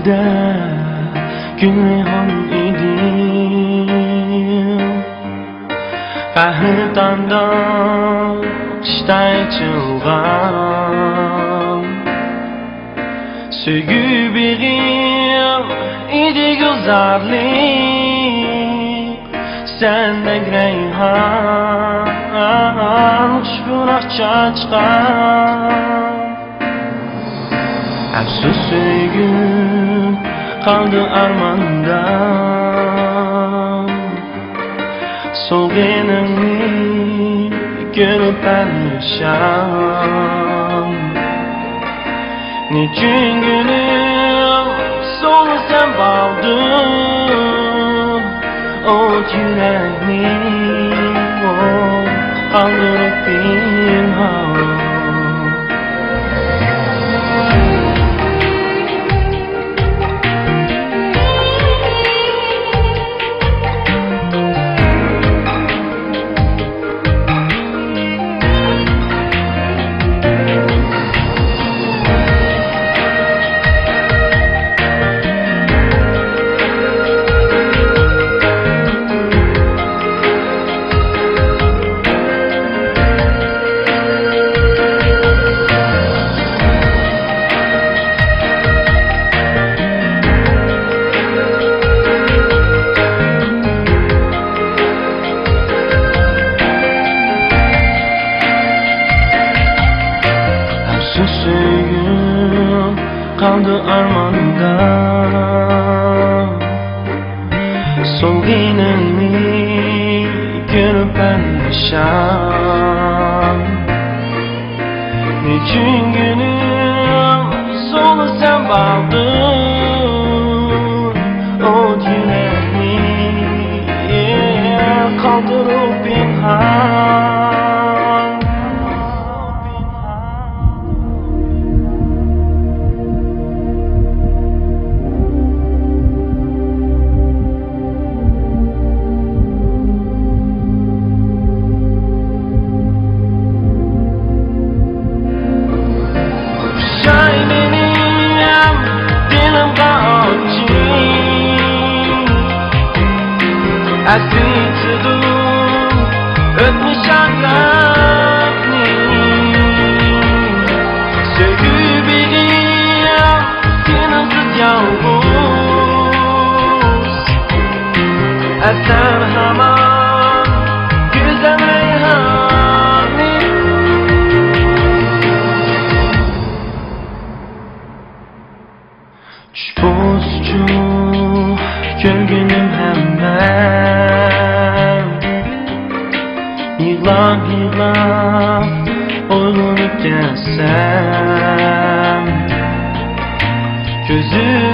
Gözlerinde güneyhan idim. Fahridandan iştay çılgan. Söygü birim idi güzellik. Sendek reyhan şurak çaçkan. Afsus söygüm kaldı armanda. Solgenini görüp perişan. Niçin gülüm solu sen baldın. O yüreğini kaldırıp pinhan. Söygüm kaldı armanda. Solgenini görüp perişan. Niçin gülüm solu sen baldın. O yüreğini kaldırıp pinhan. Asıtıdım ötmüş anlamni. Söygü birim sinirsiz yalnız. Eser hemen güzel reyhani. Çpozcu gölgenim hemen. Yığlap yığlap oylanıp gelsem. Gözüm